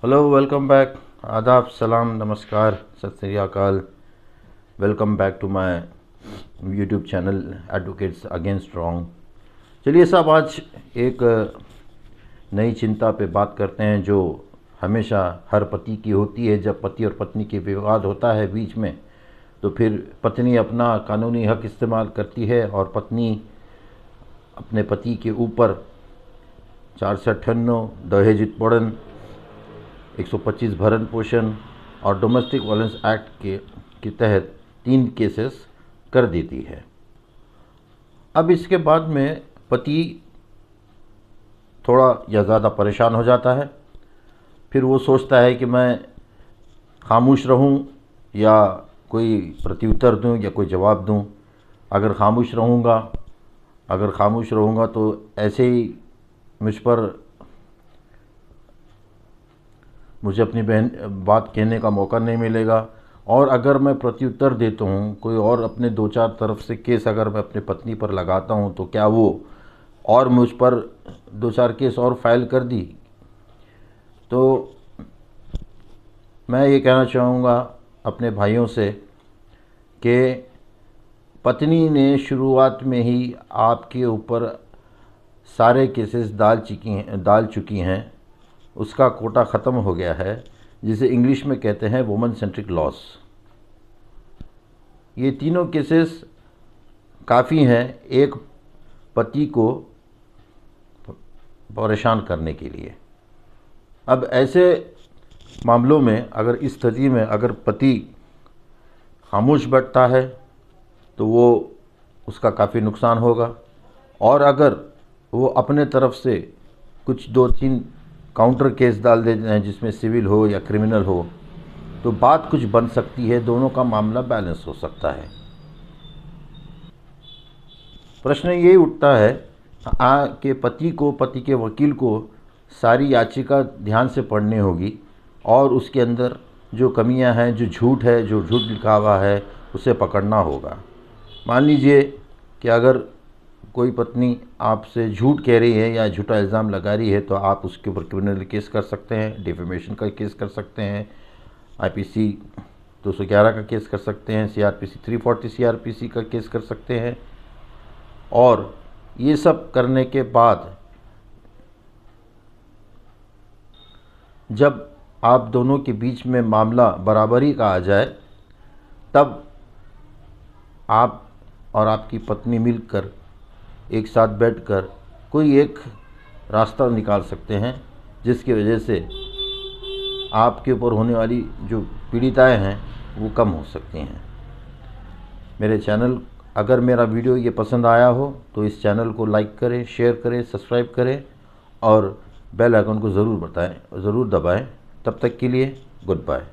Hello, welcome back. आदाब, सलाम, नमस्कार, सत श्री अकाल। Welcome back to my YouTube channel advocates against wrong. चलिए साहब, आज एक नई चिंता पे बात करते हैं जो हमेशा हर पति की होती है। जब पति और पत्नी के विवाद होता है बीच में, तो फिर पत्नी अपना कानूनी हक इस्तेमाल करती है और पत्नी अपने पति के ऊपर 498 दहेज उत्पीड़न, 125 भरण पोषण और डोमेस्टिक वायलेंस एक्ट के तहत 3 केसेस कर देती है। अब इसके बाद में पति थोड़ा या ज़्यादा परेशान हो जाता है। फिर वो सोचता है कि मैं खामोश रहूं या कोई प्रत्युत्तर दूं या कोई जवाब दूं। अगर खामोश रहूँगा तो ऐसे ही मुझे अपनी बहन बात कहने का मौका नहीं मिलेगा। और अगर मैं प्रत्युत्तर देता हूँ, कोई और अपने 2-4 तरफ से केस अगर मैं अपनी पत्नी पर लगाता हूँ, तो क्या वो और मुझ पर 2-4 केस और फाइल कर दी। तो मैं ये कहना चाहूँगा अपने भाइयों से कि पत्नी ने शुरुआत में ही आपके ऊपर सारे केसेस डाल चुकी हैं। उसका कोटा ख़त्म हो गया है, जिसे इंग्लिश में कहते हैं वुमन सेंट्रिक लॉस। ये तीनों केसेस काफ़ी हैं एक पति को परेशान करने के लिए। अब ऐसे मामलों में अगर इस स्थिति में अगर पति खामोश बैठता है तो वो उसका काफ़ी नुकसान होगा। और अगर वो अपने तरफ से कुछ 2-3 काउंटर केस डाल देते हैं, जिसमें सिविल हो या क्रिमिनल हो, तो बात कुछ बन सकती है, दोनों का मामला बैलेंस हो सकता है। प्रश्न यही उठता है कि पति के वकील को सारी याचिका ध्यान से पढ़नी होगी और उसके अंदर जो कमियां हैं, जो झूठ है, जो झूठ लिखा हुआ है, उसे पकड़ना होगा। मान लीजिए कि अगर कोई पत्नी आपसे झूठ कह रही है या झूठा इल्ज़ाम लगा रही है, तो आप उसके ऊपर क्रिमिनल केस कर सकते हैं, डिफेमेशन का केस कर सकते हैं, IPC 211 का केस कर सकते हैं, CRPC 340 CRPC का केस कर सकते हैं। और ये सब करने के बाद जब आप दोनों के बीच में मामला बराबरी का आ जाए, तब आप और आपकी पत्नी मिलकर एक साथ बैठकर कोई एक रास्ता निकाल सकते हैं, जिसकी वजह से आपके ऊपर होने वाली जो पीड़िताएं हैं वो कम हो सकती हैं। अगर मेरा वीडियो ये पसंद आया हो तो इस चैनल को लाइक करें, शेयर करें, सब्सक्राइब करें और बेल आइकन को ज़रूर दबाएं। तब तक के लिए गुड बाय।